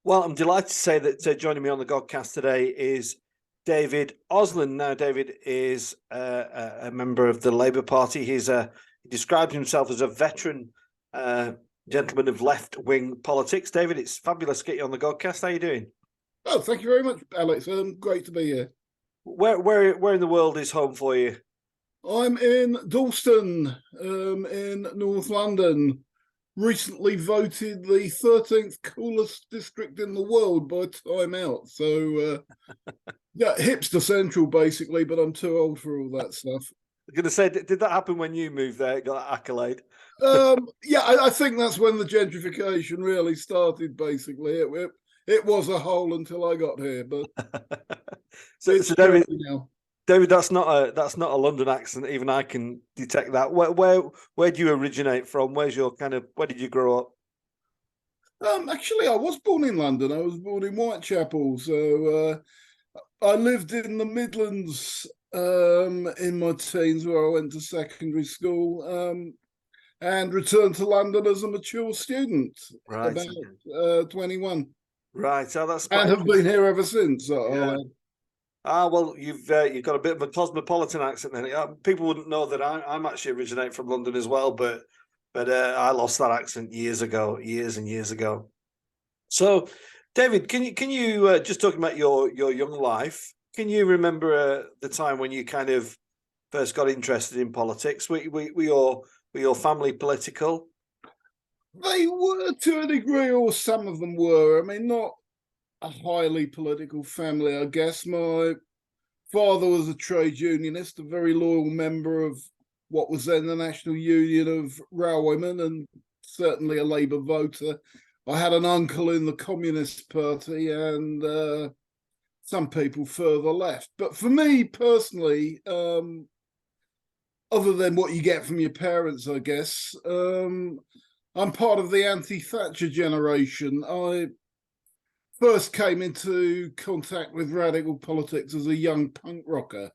Well, I'm delighted to say that joining me on the Godcast today is David Osland. Now, David is a member of the Labour Party. He described himself as a veteran gentleman of left-wing politics. David, it's fabulous to get you on the Godcast. How are you doing? Oh, thank you very much, Alex. Great to be here. Where in the world is home for you? I'm in Dalston, in North London. Recently voted the 13th coolest district in the world by Time Out. So, yeah, hipster central, basically, but I'm too old for all that stuff. I'm going to say, did that happen when you moved there? Got that accolade? Yeah, I think that's when the gentrification really started, basically. It was a hole until I got here, but so David, now. David, that's not a London accent. Even I can detect that. Where do you originate from? Where did you grow up? Actually, I was born in London. I was born in Whitechapel. So I lived in the Midlands in my teens, where I went to secondary school, and returned to London as a mature student, right, about 21. Right, so that's and have been here ever since. Yeah. Well, you've got a bit of a cosmopolitan accent then. People wouldn't know that I'm actually originate from London as well, but I lost that accent years and years ago. So, David, can you just talking about your young life? Can you remember the time when you kind of first got interested in politics? Were your family political? They were to a degree, or some of them were. I mean, not a highly political family, I guess. My father was a trade unionist, a very loyal member of what was then the National Union of Railwaymen, and certainly a Labour voter. I had an uncle in the Communist Party, and some people further left. But for me personally, other than what you get from your parents, I guess, I'm part of the anti-Thatcher generation. I first came into contact with radical politics as a young punk rocker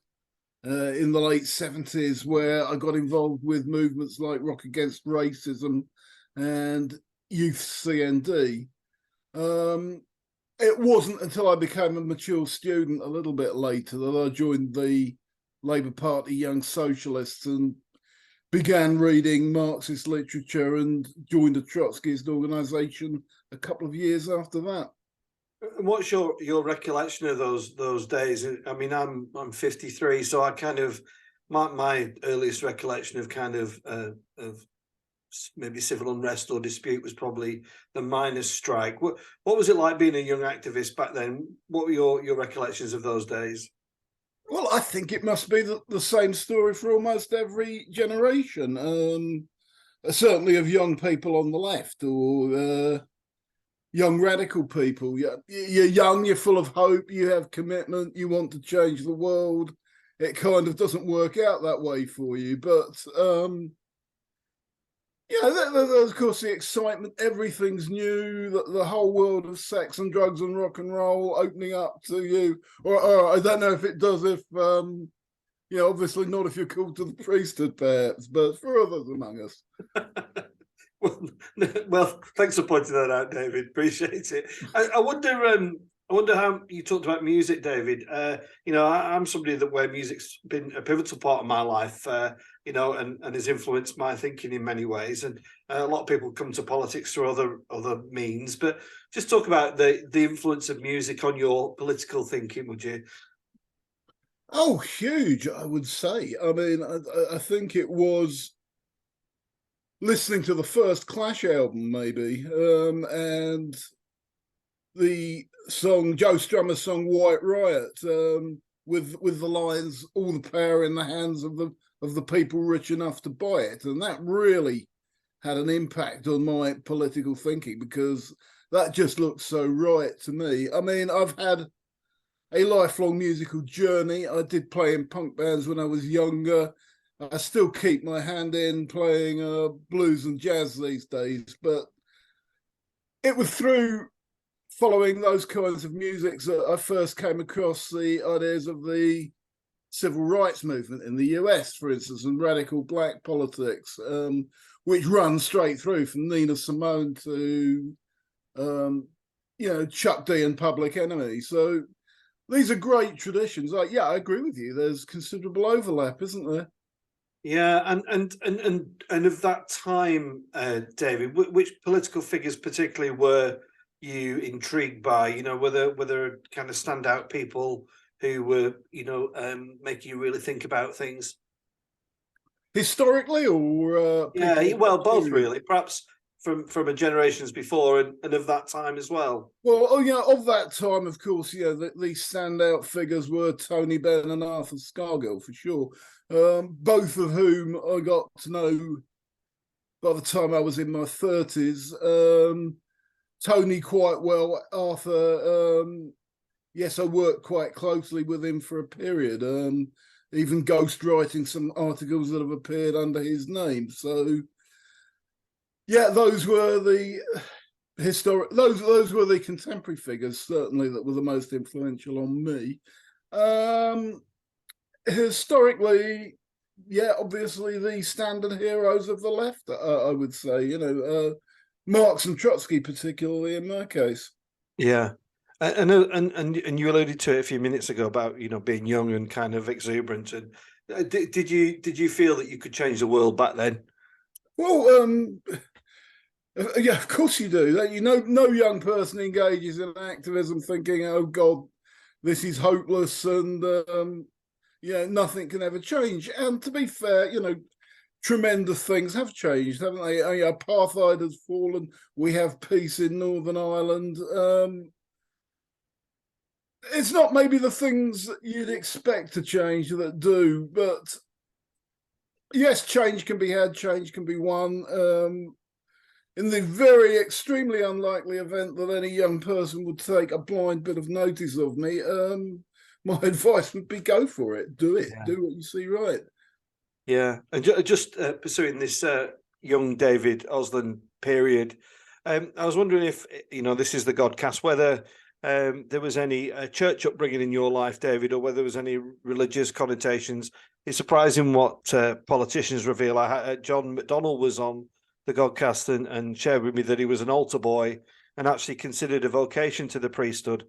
in the late 70s, where I got involved with movements like Rock Against Racism and Youth CND. It wasn't until I became a mature student a little bit later that I joined the Labour Party Young Socialists and began reading Marxist literature and joined a Trotskyist organisation a couple of years after that. What's your recollection of those days? I mean, I'm 53, so I kind of my earliest recollection of kind of maybe civil unrest or dispute was probably the miners' strike. What was it like being a young activist back then? What were your recollections of those days? Well, I think it must be the same story for almost every generation. Certainly of young people on the left, or young radical people. You're young, you're full of hope, you have commitment, you want to change the world. It kind of doesn't work out that way for you, but there's of course the excitement. Everything's new. The whole world of sex and drugs and rock and roll opening up to you. Or I don't know if it does. If obviously not if you're called to the priesthood, perhaps, but for others among us. Well, thanks for pointing that out, David. Appreciate it. I wonder how you talked about music, David. I'm somebody where music's been a pivotal part of my life, and has influenced my thinking in many ways. And a lot of people come to politics through other means. But just talk about the influence of music on your political thinking, would you? Oh, huge, I would say. I mean, I think it was listening to the first Clash album, maybe, and the song, Joe Strummer's song "White Riot," with the lines, "All the power in the hands of the people rich enough to buy it," and that really had an impact on my political thinking, because that just looked so right to me. I mean, I've had a lifelong musical journey. I did play in punk bands when I was younger. I still keep my hand in playing blues and jazz these days, but it was through following those kinds of music that I first came across the ideas of the civil rights movement in the US, for instance, and radical black politics, which runs straight through from Nina Simone to Chuck D and Public Enemy. So these are great traditions. Yeah, I agree with you. There's considerable overlap, isn't there? Yeah, and of that time, David, which political figures particularly were you intrigued by? Were there kind of standout people who were, making you really think about things? Historically, or people Yeah, of well, that both period? really. Perhaps from a generations before and of that time as well. Well, of that time, of course, these standout figures were Tony Benn and Arthur Scargill, for sure. Both of whom I got to know by the time I was in my 30s. Tony quite well. Arthur, yes, I worked quite closely with him for a period, even ghostwriting some articles that have appeared under his name. So, yeah, those were the those were the contemporary figures, certainly, that were the most influential on me. Historically, yeah, obviously the standard heroes of the left, I would say, Marx and Trotsky, particularly in my case. Yeah. And you alluded to it a few minutes ago about being young and kind of exuberant. And did you feel that you could change the world back then? Well, yeah, of course you do. No young person engages in activism thinking, "Oh God, this is hopeless," and nothing can ever change. And to be fair, tremendous things have changed, haven't they? Apartheid has fallen. We have peace in Northern Ireland. It's not maybe the things that you'd expect to change that do, but yes, change can be had, change can be won. In the very extremely unlikely event that any young person would take a blind bit of notice of me, my advice would be go for it. Do it. Yeah. Do what you see right. Yeah, and just pursuing this young David Osland period, I was wondering if this is the Godcast, whether there was any church upbringing in your life, David, or whether there was any religious connotations. It's surprising what politicians reveal. John McDonnell was on the Godcast and shared with me that he was an altar boy and actually considered a vocation to the priesthood.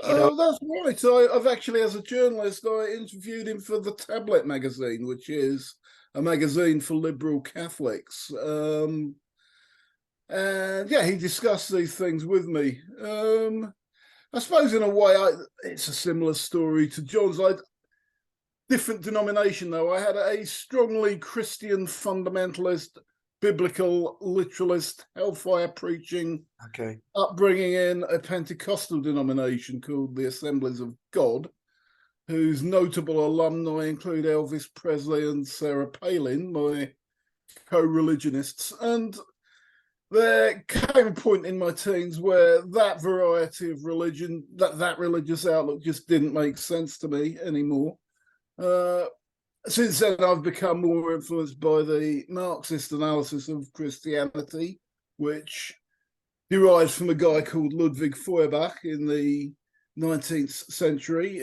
Oh, that's right. I've actually, as a journalist, I interviewed him for the Tablet magazine, which is a magazine for liberal Catholics. And yeah, he discussed these things with me. I suppose in a way, it's a similar story to John's. Different denomination, though. I had a strongly Christian fundamentalist, biblical literalist, hellfire preaching Okay. upbringing in a Pentecostal denomination called the Assemblies of God, whose notable alumni include Elvis Presley and Sarah Palin, my co-religionists. And there came a point in my teens where that variety of religion, that religious outlook, just didn't make sense to me anymore. Since then, I've become more influenced by the Marxist analysis of Christianity, which derives from a guy called Ludwig Feuerbach in the 19th century.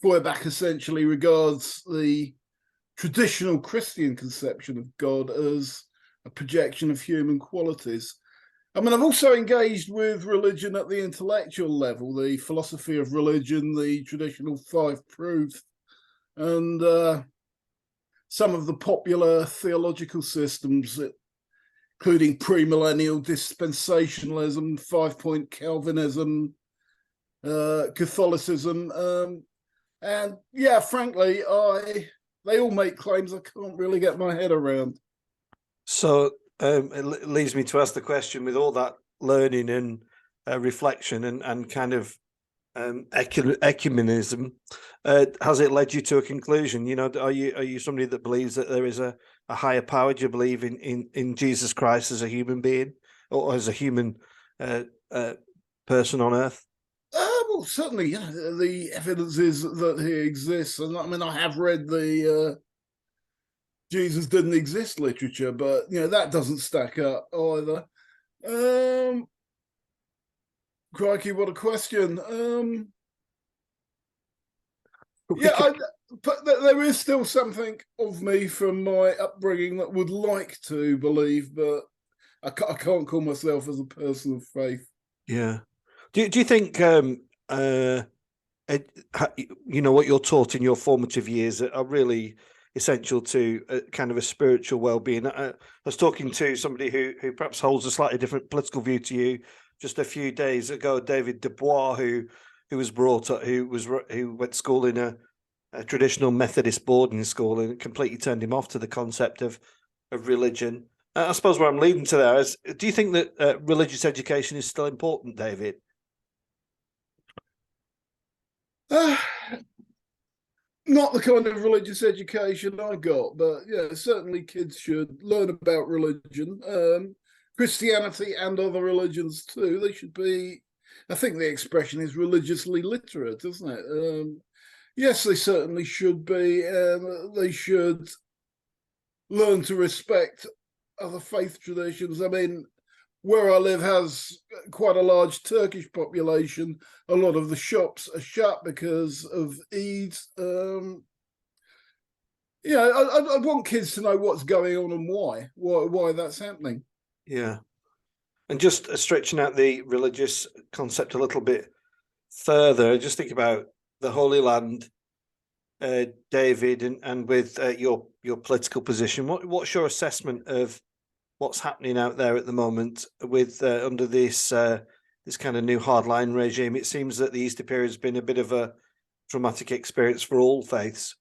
Feuerbach essentially regards the traditional Christian conception of God as a projection of human qualities. I mean, I've also engaged with religion at the intellectual level, the philosophy of religion, the traditional five proofs, and some of the popular theological systems, including premillennial dispensationalism, 5-point Calvinism, Catholicism, and yeah, frankly, they all make claims I can't really get my head around. So it leads me to ask the question: with all that learning and reflection and kind of ecumenism, has it led you to a conclusion? Are you somebody that believes that there is a higher power? Do you believe in Jesus Christ as a human being or as a human person on earth? Well, certainly, the evidence is that he exists, and I mean, I have read the Jesus didn't exist literature, but that doesn't stack up either. Crikey, what a question! But there is still something of me from my upbringing that would like to believe, but I can't call myself as a person of faith. Yeah. Do you think you know what you're taught in your formative years are really essential to kind of a spiritual well-being? I was talking to somebody who perhaps holds a slightly different political view to you just a few days ago, David Dubois, who was brought up, who went to school in a traditional Methodist boarding school, and it completely turned him off to the concept of religion. I suppose where I'm leading to there is, do you think that religious education is still important, David? Uh, Not the kind of religious education I got, but yeah, certainly kids should learn about religion, Christianity and other religions too. They should be, I think the expression is religiously literate, isn't it? Yes, they certainly should be. They should learn to respect other faith traditions. I mean, where I live has quite a large Turkish population. A lot of the shops are shut because of Eid. Yeah, I want kids to know what's going on and why that's happening. Yeah. And just stretching out the religious concept a little bit further, just think about the Holy Land, David, and with your political position. What's your assessment of what's happening out there at the moment with under this kind of new hardline regime? It seems that the Easter period has been a bit of a traumatic experience for all faiths.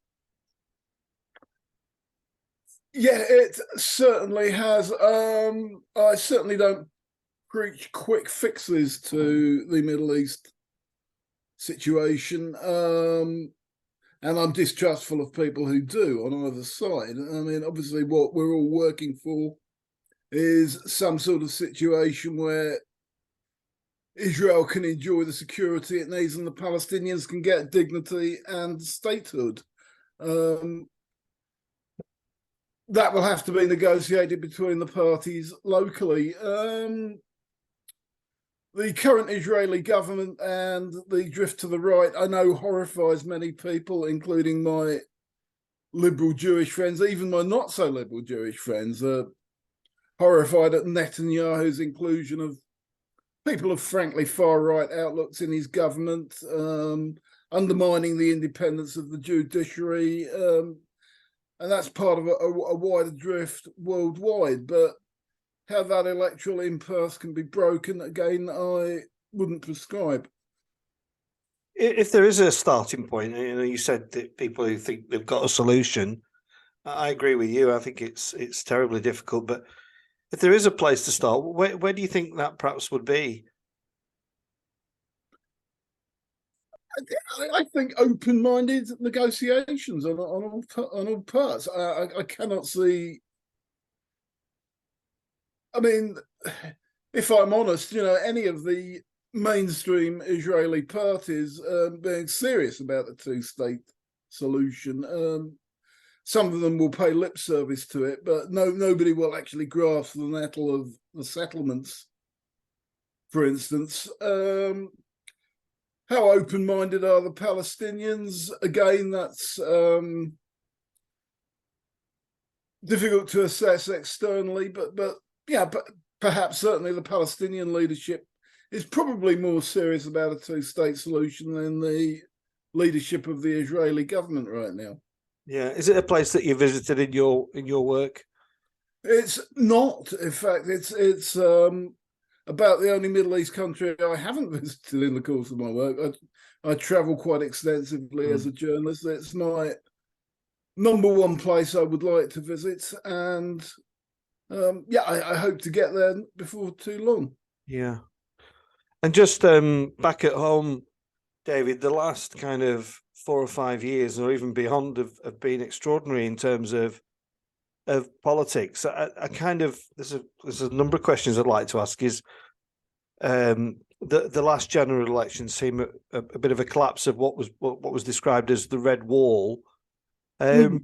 Yeah, it certainly has. I certainly don't preach quick fixes to the Middle East situation. And I'm distrustful of people who do on either side. I mean, obviously, what we're all working for is some sort of situation where Israel can enjoy the security it needs and the Palestinians can get dignity and statehood. That will have to be negotiated between the parties locally. The current Israeli government and the drift to the right, I know, horrifies many people, including my liberal Jewish friends. Even my not so liberal Jewish friends are horrified at Netanyahu's inclusion of people of frankly far right outlooks in his government, undermining the independence of the judiciary. And that's part of a wider drift worldwide. But how that electoral impasse can be broken, again, I wouldn't prescribe. If there is a starting point, you know, you said that people who think they've got a solution, I agree with you. I think it's terribly difficult, but if there is a place to start, where do you think that perhaps would be? I think open-minded negotiations on all parts. I cannot see. I mean, if I'm honest, you know, any of the mainstream Israeli parties being serious about the two-state solution. Some of them will pay lip service to it, but nobody will actually grasp the nettle of the settlements, for instance. How open-minded are the Palestinians? Again, that's difficult to assess externally, but yeah, but perhaps certainly the Palestinian leadership is probably more serious about a two-state solution than the leadership of the Israeli government right now. Yeah, is it a place that you visited in your work? It's not. In fact, it's about the only Middle East country I haven't visited in the course of my work. I travel quite extensively as a journalist. It's my number one place I would like to visit, and yeah, I hope to get there before too long. Yeah, and just back at home, David, the last kind of 4 or 5 years, or even beyond, have been extraordinary in terms of politics. I kind of there's a number of questions I'd like to ask. Is the last general election seemed a bit of a collapse of what was described as the red wall. Do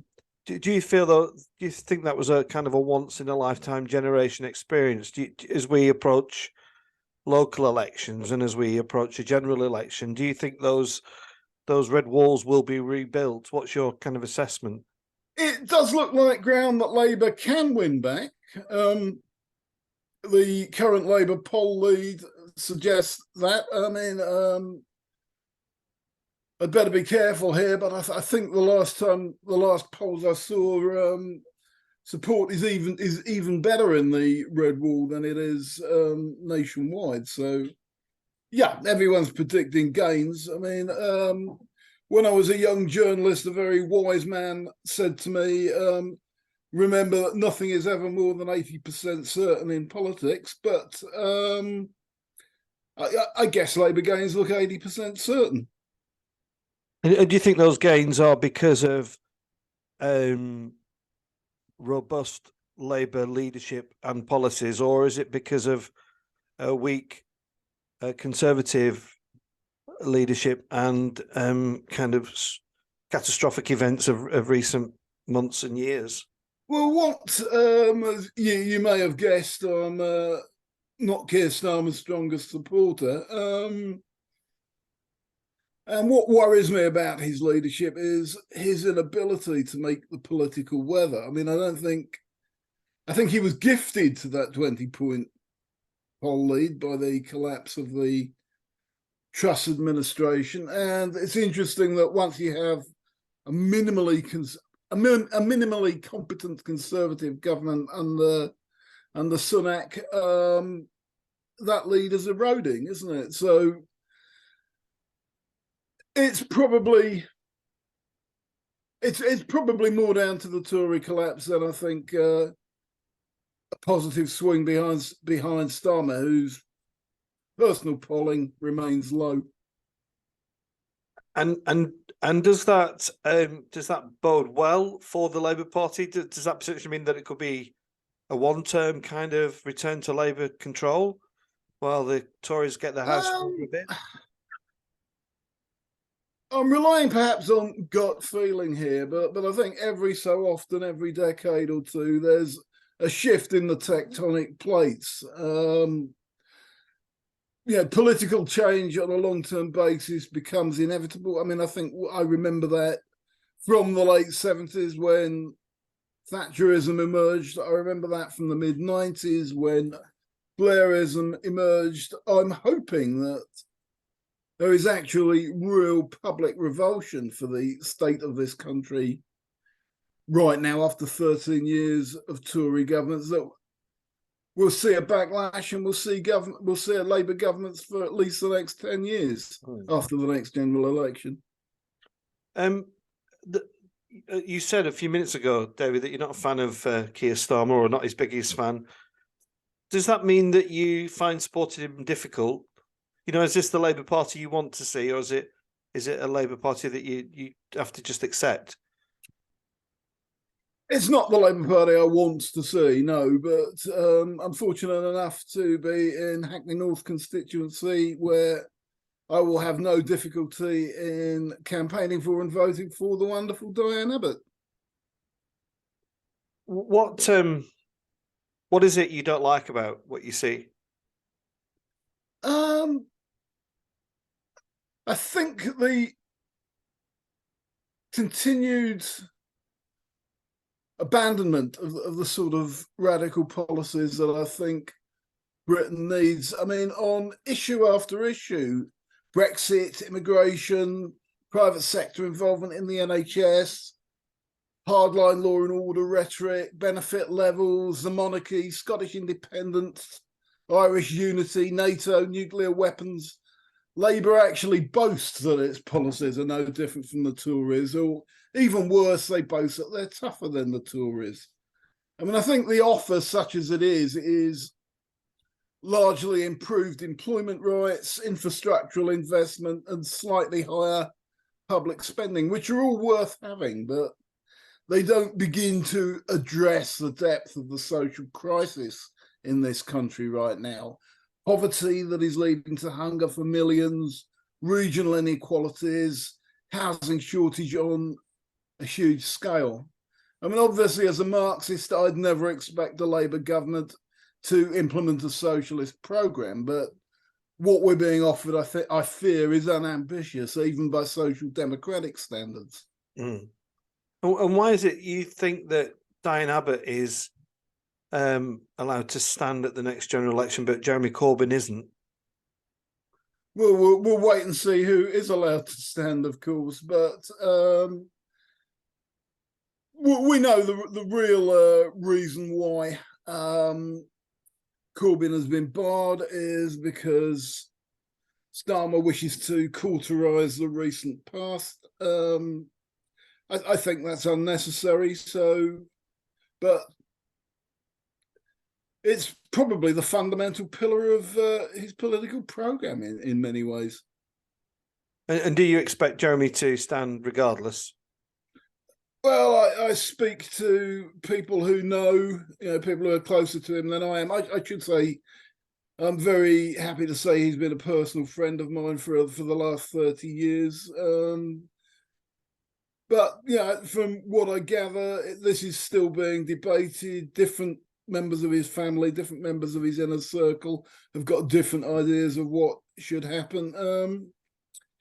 you feel though? Do you think that was a kind of a once in a lifetime generation experience? As we approach local elections and as we approach a general election, do you think those red walls will be rebuilt? What's your kind of assessment? It does look like ground that Labour can win back. The current Labour poll lead suggest that. I mean, I'd better be careful here, but I think the last polls I saw, support is even better in the Red Wall than it is nationwide. So, yeah, everyone's predicting gains. I mean, when I was a young journalist, a very wise man said to me, remember that nothing is ever more than 80% certain in politics, but I guess Labour gains look 80% certain. And do you think those gains are because of robust Labour leadership and policies, or is it because of a weak Conservative leadership and kind of catastrophic events of recent months and years? Well, what you may have guessed, I'm not Keir Starmer's strongest supporter. And what worries me about his leadership is his inability to make the political weather. I mean, I think he was gifted to that 20-point poll lead by the collapse of the Truss administration. And it's interesting that once you have a minimally competent Conservative government under Sunak, that lead is eroding, isn't it? So it's probably more down to the Tory collapse than I think a positive swing behind Starmer, whose personal polling remains low. And does that bode well for the Labour Party? Does that potentially mean that it could be a one-term kind of return to Labour control while the Tories get their house for a bit? I'm relying perhaps on gut feeling here, but I think every so often, every decade or two, there's a shift in the tectonic plates. Political change on a long-term basis becomes inevitable. I mean, I remember that from the late 70s when Thatcherism emerged. I remember that from the mid-90s when Blairism emerged. I'm hoping that there is actually real public revulsion for the state of this country right now after 13 years of Tory governments, that we'll see a backlash and we'll see a Labour governments for at least the next 10 years after the next general election. You said a few minutes ago, David, that you're not a fan of Keir Starmer, or not his biggest fan. Does that mean that you find supporting him difficult? Is this the Labour Party you want to see, or is it a Labour Party that you have to just accept? It's not the Labour Party I want to see, no, but I'm fortunate enough to be in Hackney North constituency, where I will have no difficulty in campaigning for and voting for the wonderful Diane Abbott. What is it you don't like about what you see? I think the continued abandonment of the sort of radical policies that I think Britain needs. I mean, on issue after issue, Brexit, immigration, private sector involvement in the NHS, hardline law and order rhetoric, benefit levels, the monarchy, Scottish independence, Irish unity, NATO, nuclear weapons. Labour actually boasts that its policies are no different from the Tories, or even worse, they boast that they're tougher than the Tories. I mean, I think the offer, such as it is largely improved employment rights, infrastructural investment, and slightly higher public spending, which are all worth having, but they don't begin to address the depth of the social crisis in this country right now. Poverty that is leading to hunger for millions, regional inequalities, housing shortage on a huge scale. I mean, obviously, as a Marxist, I'd never expect a Labour government to implement a socialist programme, but what we're being offered, I fear, is unambitious, even by social democratic standards. Mm. And why is it you think that Diane Abbott is allowed to stand at the next general election, but Jeremy Corbyn isn't? we'll wait and see who is allowed to stand, of course. But we know the real reason why Corbyn has been barred is because Starmer wishes to cauterise the recent past. I think that's unnecessary. So, but it's probably the fundamental pillar of his political programme in many ways. And do you expect Jeremy to stand regardless? Well, I speak to people who know, people who are closer to him than I am. I should say I'm very happy to say he's been a personal friend of mine for the last 30 years. But from what I gather, this is still being debated. Different members of his family, different members of his inner circle have got different ideas of what should happen.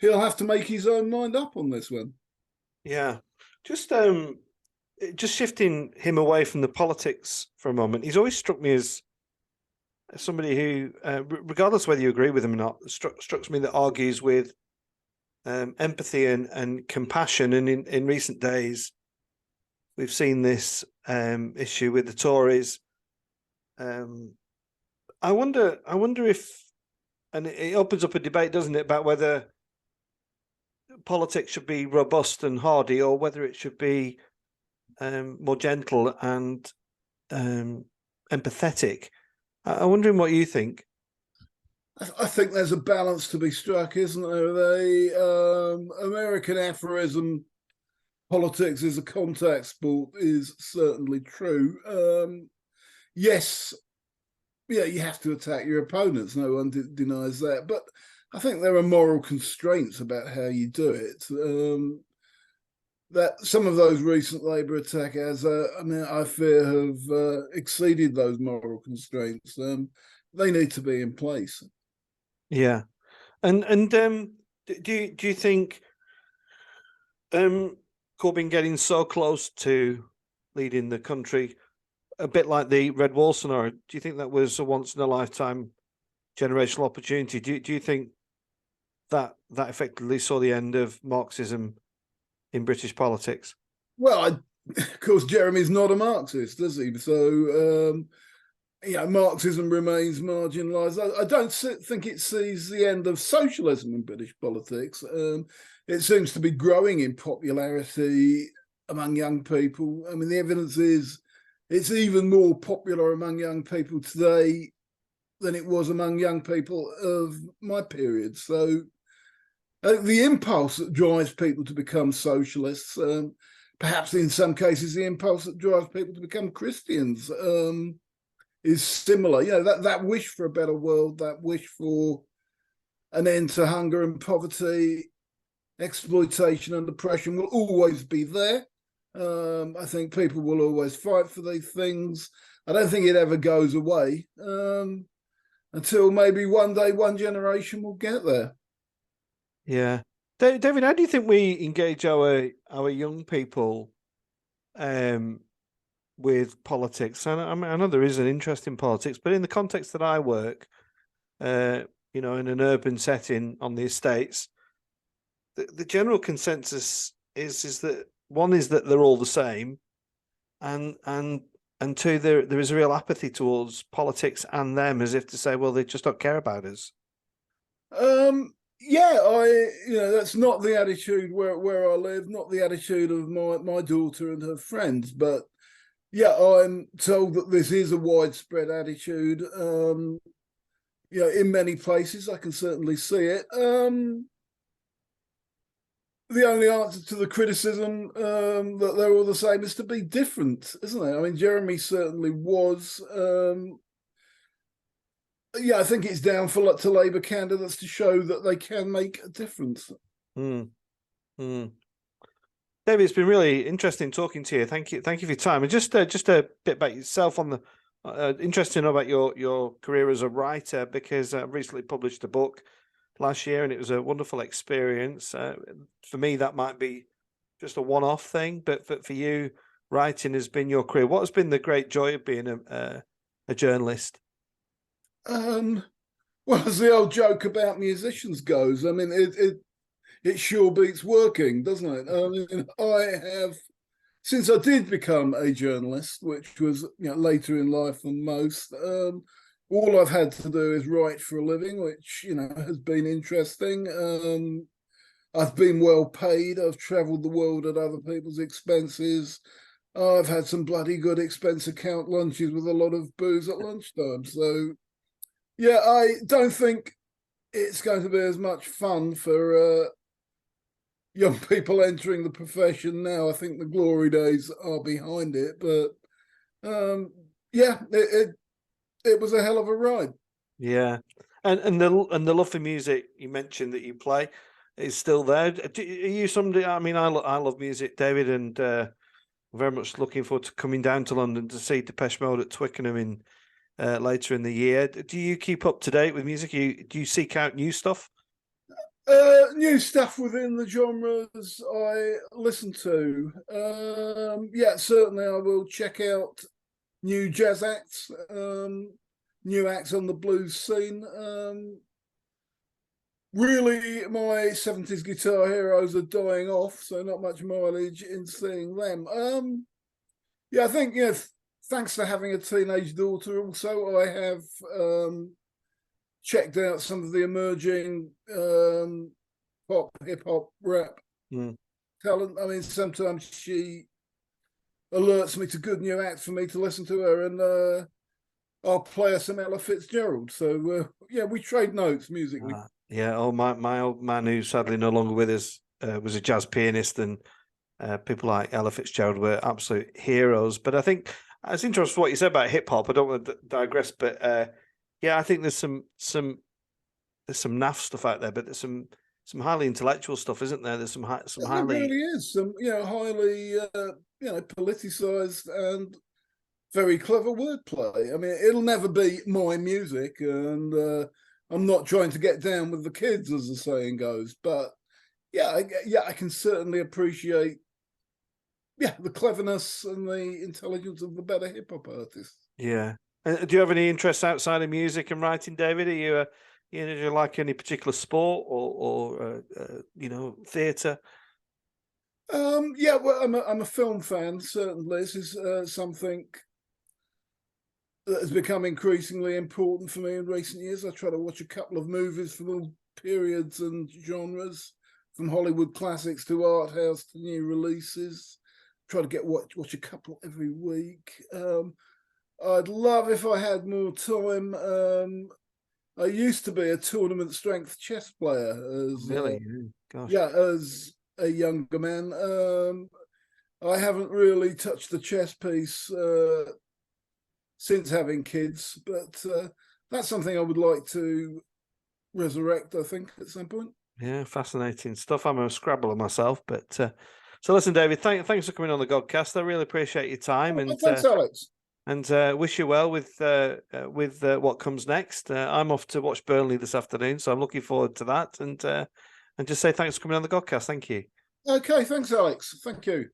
He'll have to make his own mind up on this one. Yeah, just shifting him away from the politics for a moment. He's always struck me as somebody who, regardless whether you agree with him or not, struck me that argues with empathy and compassion. And in recent days, we've seen this issue with the Tories. I wonder if, and it opens up a debate, doesn't it, about whether politics should be robust and hardy, or whether it should be more gentle and empathetic. I'm wondering what you think. I think there's a balance to be struck, isn't there? The American aphorism, politics is a contact sport, is certainly true. Yes, you have to attack your opponents. No one denies that. But I think there are moral constraints about how you do it. That some of those recent Labour attackers, I fear, have exceeded those moral constraints. They need to be in place. Yeah, and do you think Corbyn getting so close to leading the country, a bit like the Red Wall scenario, do you think that was a once in a lifetime generational opportunity? Do you think that effectively saw the end of Marxism in British politics? Well, of course, Jeremy's not a Marxist, is he? So, Marxism remains marginalised. I don't think it sees the end of socialism in British politics. It seems to be growing in popularity among young people. I mean, the evidence is it's even more popular among young people today than it was among young people of my period. So the impulse that drives people to become socialists, perhaps in some cases the impulse that drives people to become Christians, is similar. That wish for a better world, that wish for an end to hunger and poverty, exploitation and oppression will always be there. I think people will always fight for these things. I don't think it ever goes away until maybe one day one generation will get there. Yeah. David, how do you think we engage our young people with politics? I know there is an interest in politics, but in the context that I work, in an urban setting on the estates, the general consensus is that one is that they're all the same, and two, there is a real apathy towards politics and them, as if to say, well, they just don't care about us. That's not the attitude where I live, not the attitude of my daughter and her friends, but I'm told that this is a widespread attitude. In many places I can certainly see it. The only answer to the criticism that they're all the same is to be different, isn't it? I mean, Jeremy certainly was. I think it's down to Labour candidates to show that they can make a difference. David, it's been really interesting talking to you. Thank you for your time. And just a bit about yourself. On the interesting to know about your career as a writer, because I recently published a book last year, and it was a wonderful experience. For me, that might be just a one-off thing, but for you, writing has been your career. What has been the great joy of being a journalist? Well, as the old joke about musicians goes, I mean, it sure beats working, doesn't it? I mean, I have, since I did become a journalist, which was later in life than most, all I've had to do is write for a living, which has been interesting. I've been well paid. I've travelled the world at other people's expenses. I've had some bloody good expense account lunches with a lot of booze at lunchtime. So, yeah, I don't think it's going to be as much fun for young people entering the profession now. I think the glory days are behind it, but yeah, it was a hell of a ride. Yeah, and the love for music you mentioned that you play is still there. Are you somebody? I mean, I love music, David, and very much looking forward to coming down to London to see Depeche Mode at Twickenham in later in the year. Do you keep up to date with music? Do you seek out new stuff? New stuff within the genres I listen to. Yeah, certainly I will check out new jazz acts, new acts on the blues scene. Really, my 70s guitar heroes are dying off, so not much mileage in seeing them. Yeah, I think, thanks to having a teenage daughter also, I have checked out some of the emerging pop, hip hop, rap talent. I mean, sometimes she alerts me to good new acts for me to listen to her, and I'll play her some Ella Fitzgerald. So yeah, we trade notes musically. Yeah. Oh, my old man, who's sadly no longer with us, was a jazz pianist, and people like Ella Fitzgerald were absolute heroes. But I think it's interesting what you said about hip hop. I don't want to digress, but yeah, I think there's some naff stuff out there, but there's some highly intellectual stuff, isn't there? There's some highly. There really is some highly politicized and very clever wordplay. I mean, it'll never be my music, and I'm not trying to get down with the kids, as the saying goes. But yeah, I can certainly appreciate the cleverness and the intelligence of the better hip hop artists. Yeah. Do you have any interests outside of music and writing, David? Are you do you like any particular sport or theatre? Yeah, well, I'm a film fan. Certainly, this is something that has become increasingly important for me in recent years. I try to watch a couple of movies from all periods and genres, from Hollywood classics to art house to new releases. Try to watch a couple every week. I'd love if I had more time. I used to be a tournament strength chess player. Really? Gosh. Yeah, as a younger man. I haven't really touched the chess piece since having kids, but that's something I would like to resurrect, I think, at some point. Yeah, fascinating stuff. I'm a Scrabbler myself, but so listen, David, thanks for coming on the Godcast. I really appreciate your time, and thanks, Alex. And wish you well with what comes next. I'm off to watch Burnley this afternoon, so I'm looking forward to that. And just say thanks for coming on the Godcast. Thank you. Okay, thanks, Alex. Thank you.